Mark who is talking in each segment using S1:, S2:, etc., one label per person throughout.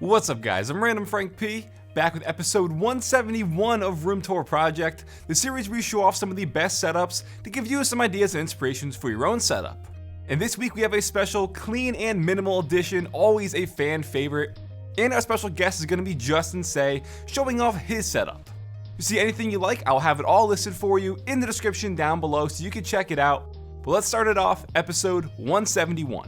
S1: What's up guys, I'm randomfrankp, back with episode 171 of Room Tour Project, the series where we show off some of the best setups to give you some ideas and inspirations for your own setup. And this week we have a special clean and minimal edition, always a fan favorite, and our special guest is going to be Justin Say, showing off his setup. If you see anything you like, I'll have it all listed for you in the description down below so you can check it out. But let's start it off, episode 171.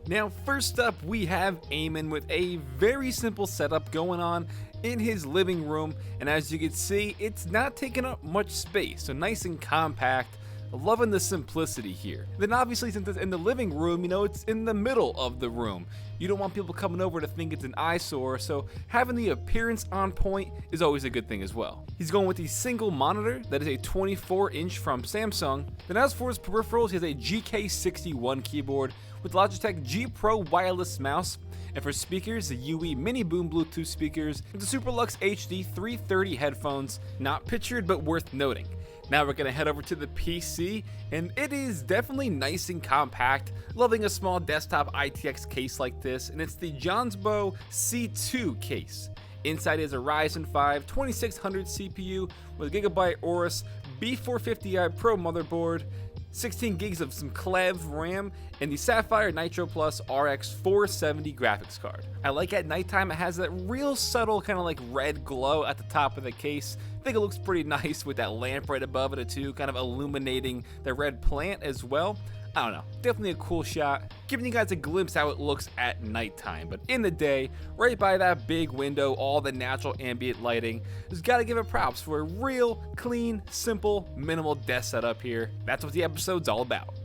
S1: Now first up we have Amin with a very simple setup going on in his living room, and as you can see it's not taking up much space, so nice and compact. Loving the simplicity here. Then obviously since it's in the living room, it's in the middle of the room. You don't want people coming over to think it's an eyesore, so having the appearance on point is always a good thing as well. He's going with the single monitor that is a 24-inch from Samsung. Then as for his peripherals, he has a GK61 keyboard with Logitech G Pro wireless mouse. And for speakers, the UE Mini Boom Bluetooth speakers with the Superlux HD 330 headphones. Not pictured but worth noting. Now we're going to head over to the PC, and it is definitely nice and compact. Loving a small desktop ITX case like this, and it's the Johnsbow C2 case. Inside is a Ryzen 5 2600 CPU with a Gigabyte Aorus B450i Pro motherboard, 16 gigs of some Clev RAM, and the Sapphire Nitro Plus RX 470 graphics card. I like at nighttime it has that real subtle kind of like red glow at the top of the case. I think it looks pretty nice with that lamp right above it too, kind of illuminating the red plant as well. I don't know, definitely a cool shot, giving you guys a glimpse how it looks at nighttime. But in the day, right by that big window, all the natural ambient lighting, just gotta give it props for a real, clean, simple, minimal desk setup here. That's what the episode's all about.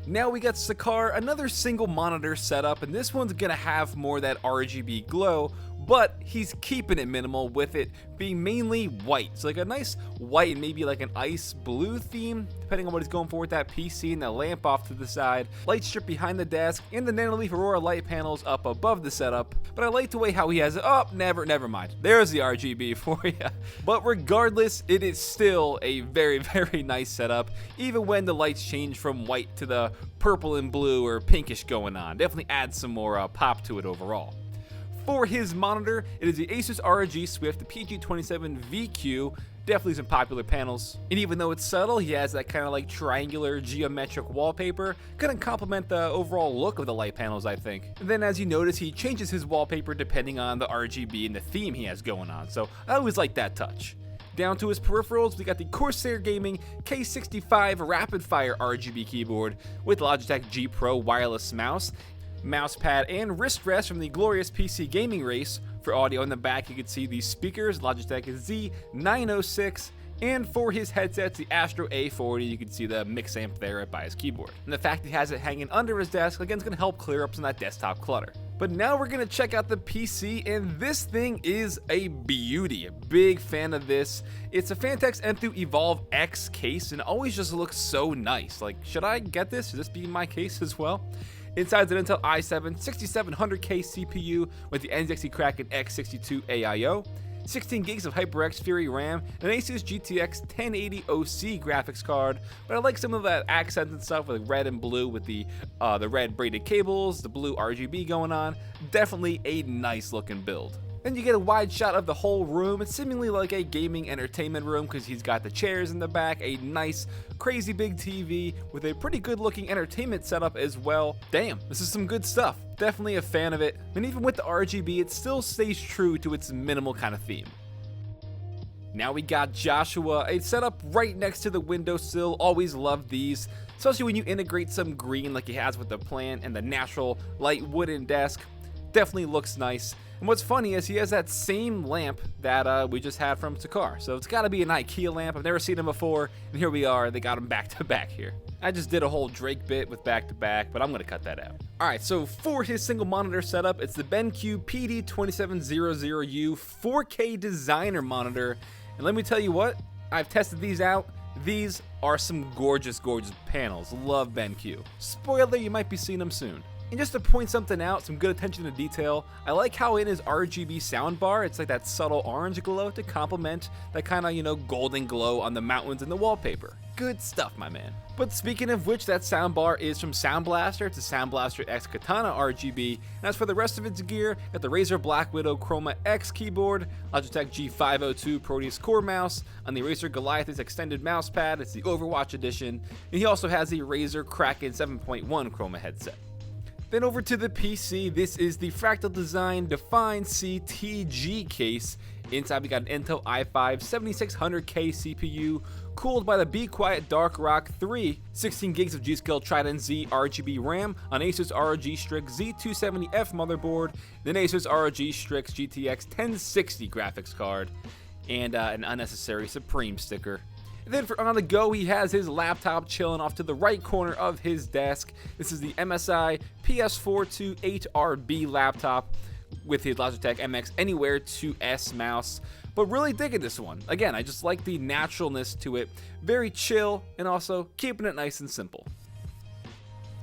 S1: Now we got Sakhar, another single monitor setup, and this one's gonna have more of that RGB glow, but he's keeping it minimal with it being mainly white. So like a nice white and maybe like an ice blue theme, depending on what he's going for with that PC, and the lamp off to the side, light strip behind the desk, and the Nanoleaf Aurora light panels up above the setup. But I like the way how he has it. Oh, never mind. There's the RGB for you. But regardless, it is still a very, very nice setup, even when the lights change from white to the purple and blue or pinkish going on. Definitely adds some more pop to it overall. For his monitor, it is the Asus ROG Swift, the PG27 VQ, definitely some popular panels. And even though it's subtle, he has that kind of like triangular geometric wallpaper, gonna complement the overall look of the light panels, I think. And then as you notice, he changes his wallpaper depending on the RGB and the theme he has going on, so I always like that touch. Down to his peripherals, we got the Corsair Gaming K65 Rapid Fire RGB keyboard with Logitech G Pro wireless mouse, mousepad, and wrist rest from the glorious PC gaming race. For audio in the back, you can see the speakers, Logitech Z906, and for his headsets, the Astro A40, you can see the mix amp there by his keyboard. And the fact he has it hanging under his desk, again, is going to help clear up some of that desktop clutter. But now we're going to check out the PC, and this thing is a beauty. A big fan of this. It's a Phanteks M2 Evolve X case, and it always just looks so nice. Like, should I get this? Should this be my case as well? Inside is an Intel i7 6700K CPU with the NZXT Kraken X62 AIO, 16 gigs of HyperX Fury RAM, and an Asus GTX 1080 OC graphics card. But I like some of that accents and stuff with red and blue with the red braided cables, the blue RGB going on. Definitely a nice looking build. Then you get a wide shot of the whole room. It's seemingly like a gaming entertainment room because he's got the chairs in the back, a nice, crazy big TV with a pretty good looking entertainment setup as well. Damn, this is some good stuff. Definitely a fan of it. And even with the RGB, it still stays true to its minimal kind of theme. Now we got Joshua, a setup right next to the windowsill. Always love these, especially when you integrate some green like he has with the plant and the natural light wooden desk. Definitely looks nice. And what's funny is he has that same lamp that we just had from Sakhar. So it's got to be an IKEA lamp. I've never seen him before, and here we are. They got him back to back here. I just did a whole Drake bit with back to back, but I'm going to cut that out. Alright, so for his single monitor setup, it's the BenQ PD2700U 4K designer monitor. And let me tell you what, I've tested these out. These are some gorgeous, gorgeous panels. Love BenQ. Spoiler, you might be seeing them soon. And just to point something out, some good attention to detail, I like how in his RGB soundbar, it's like that subtle orange glow to complement that kind of, golden glow on the mountains and the wallpaper. Good stuff, my man. But speaking of which, that soundbar is from Sound Blaster. It's a Sound Blaster X Katana RGB. And as for the rest of its gear, got the Razer Black Widow Chroma X keyboard, Logitech G502 Proteus Core mouse, on the Razer Goliath's extended mouse pad. It's the Overwatch edition. And he also has the Razer Kraken 7.1 Chroma headset. Then over to the PC, this is the Fractal Design Define CTG case. Inside we got an Intel i5 7600K CPU, cooled by the Be Quiet Dark Rock 3, 16 gigs of G.Skill Trident Z RGB RAM on Asus ROG Strix Z270F motherboard, then Asus ROG Strix GTX 1060 graphics card, and an unnecessary Supreme sticker. And then for on the go, he has his laptop chilling off to the right corner of his desk. This is the MSI PS428RB laptop with his Logitech MX Anywhere 2S mouse, but really digging this one. Again, I just like the naturalness to it, very chill, and also keeping it nice and simple.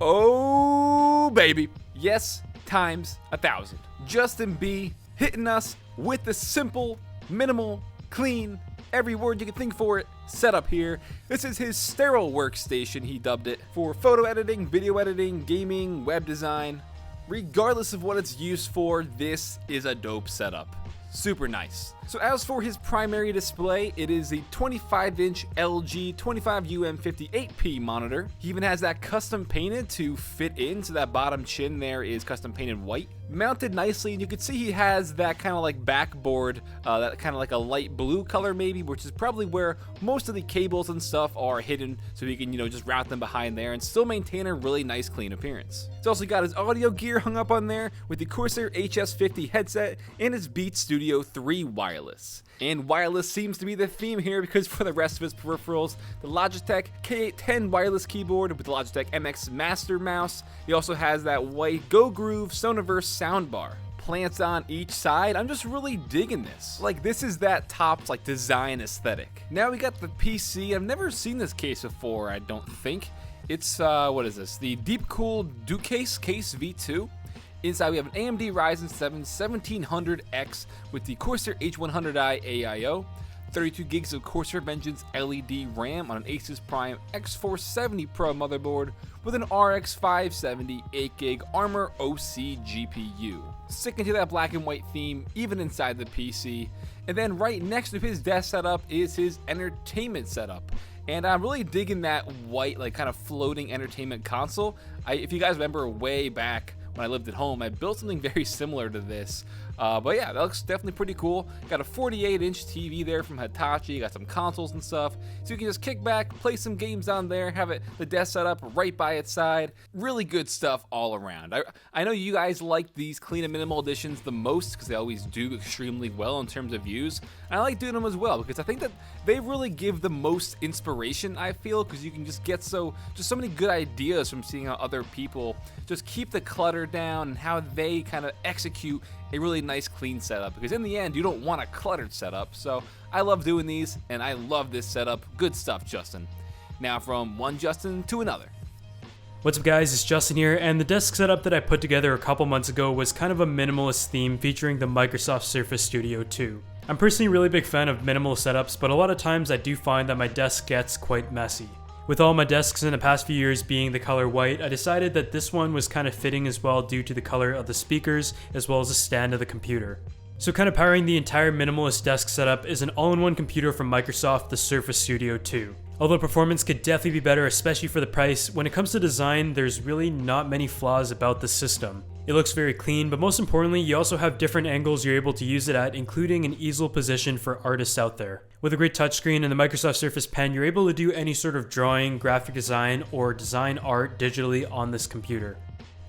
S1: Oh baby, yes, times 1,000. Justin B hitting us with the simple, minimal, clean, every word you can think for it, setup here. This is his Sterile workstation, he dubbed it, for photo editing, video editing, gaming, web design. Regardless of what it's used for, this is a dope setup. Super nice. So as for his primary display, it is a 25-inch LG 25UM58P monitor. He even has that custom painted to fit in, so that bottom chin there is custom painted white. Mounted nicely, and you can see he has that kind of like backboard, that kind of like a light blue color maybe, which is probably where most of the cables and stuff are hidden, so he can, just route them behind there and still maintain a really nice clean appearance. He's also got his audio gear hung up on there with the Corsair HS50 headset and his Beats Studio 3 wireless. And wireless seems to be the theme here, because for the rest of his peripherals, the Logitech K810 wireless keyboard with the Logitech MX Master mouse. He also has that white Go Groove Sonoverse soundbar. Plants on each side. I'm just really digging this. Like, this is that top design aesthetic. Now we got the PC. I've never seen this case before, I don't think. It's what is this? The Deepcool Ducase Case V2. Inside we have an AMD Ryzen 7 1700X with the Corsair H100i AIO, 32 gigs of Corsair Vengeance LED RAM on an Asus Prime X470 Pro motherboard with an RX 570 8GB Armor OC GPU. Sticking to that black and white theme even inside the PC. And then right next to his desk setup is his entertainment setup. And I'm really digging that white, kind of floating entertainment console. If you guys remember way back when I lived at home, I built something very similar to this. But yeah, that looks definitely pretty cool. Got a 48-inch TV there from Hitachi, got some consoles and stuff. So you can just kick back, play some games on there, have the desk set up right by its side. Really good stuff all around. I know you guys like these clean and minimal editions the most because they always do extremely well in terms of views. And I like doing them as well because I think that they really give the most inspiration, I feel, because you can just get so many good ideas from seeing how other people just keep the clutter down and how they kind of execute a really nice clean setup, because in the end you don't want a cluttered setup. So I love doing these and I love this setup. Good stuff, Justin. Now from one Justin to another.
S2: What's up guys, it's Justin here, and the desk setup that I put together a couple months ago was kind of a minimalist theme featuring the Microsoft Surface Studio 2. I'm personally a really big fan of minimal setups, but a lot of times I do find that my desk gets quite messy. With all my desks in the past few years being the color white, I decided that this one was kind of fitting as well due to the color of the speakers as well as the stand of the computer. So kind of powering the entire minimalist desk setup is an all-in-one computer from Microsoft, the Surface Studio 2. Although performance could definitely be better, especially for the price, when it comes to design, there's really not many flaws about the system. It looks very clean, but most importantly, you also have different angles you're able to use it at, including an easel position for artists out there. With a great touchscreen and the Microsoft Surface Pen, you're able to do any sort of drawing, graphic design, or design art digitally on this computer.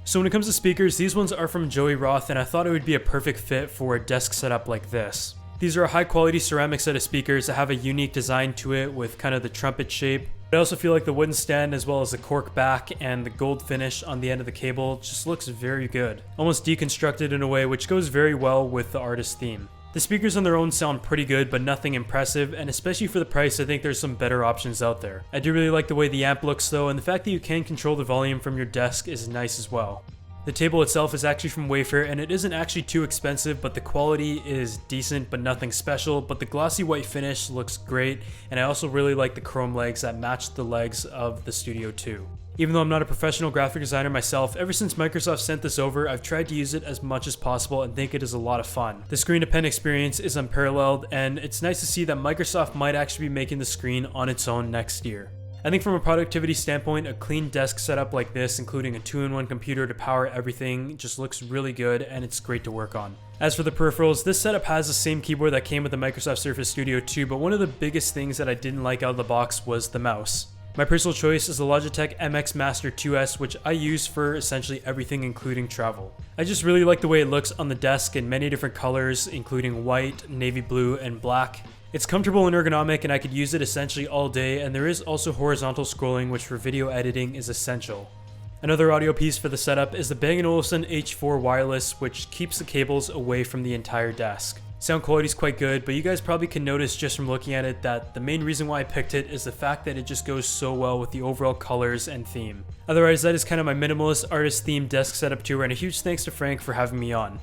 S2: So when it comes to speakers, these ones are from Joey Roth, and I thought it would be a perfect fit for a desk setup like this. These are a high quality ceramic set of speakers that have a unique design to it with kind of the trumpet shape. I also feel like the wooden stand as well as the cork back and the gold finish on the end of the cable just looks very good. Almost deconstructed in a way which goes very well with the artist theme. The speakers on their own sound pretty good, but nothing impressive, and especially for the price, I think there's some better options out there. I do really like the way the amp looks though, and the fact that you can control the volume from your desk is nice as well. The table itself is actually from Wafer, and it isn't actually too expensive, but the quality is decent but nothing special, but the glossy white finish looks great, and I also really like the chrome legs that match the legs of the Studio 2. Even though I'm not a professional graphic designer myself, ever since Microsoft sent this over, I've tried to use it as much as possible and think it is a lot of fun. The screen to pen experience is unparalleled, and it's nice to see that Microsoft might actually be making the screen on its own next year. I think from a productivity standpoint, a clean desk setup like this, including a 2-in-1 computer to power everything, just looks really good and it's great to work on. As for the peripherals, this setup has the same keyboard that came with the Microsoft Surface Studio 2, but one of the biggest things that I didn't like out of the box was the mouse. My personal choice is the Logitech MX Master 2S, which I use for essentially everything including travel. I just really like the way it looks on the desk in many different colors, including white, navy blue, and black. It's comfortable and ergonomic, and I could use it essentially all day, and there is also horizontal scrolling, which for video editing is essential. Another audio piece for the setup is the Bang & Olufsen H4 wireless, which keeps the cables away from the entire desk. Sound quality is quite good, but you guys probably can notice just from looking at it that the main reason why I picked it is the fact that it just goes so well with the overall colors and theme. Otherwise, that is kind of my minimalist artist themed desk setup tour, and a huge thanks to Frank for having me on.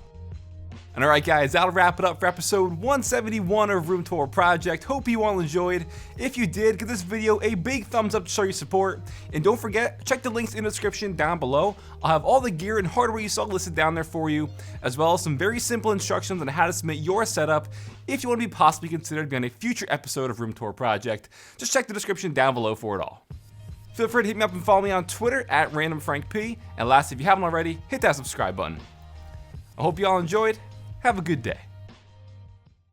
S1: And alright guys, that'll wrap it up for episode 171 of Room Tour Project. Hope you all enjoyed. If you did, give this video a big thumbs up to show your support. And don't forget, check the links in the description down below. I'll have all the gear and hardware you saw listed down there for you, as well as some very simple instructions on how to submit your setup if you want to be possibly considered to be on a future episode of Room Tour Project. Just check the description down below for it all. Feel free to hit me up and follow me on Twitter at randomfrankp. And lastly, if you haven't already, hit that subscribe button. I hope you all enjoyed. Have a good day.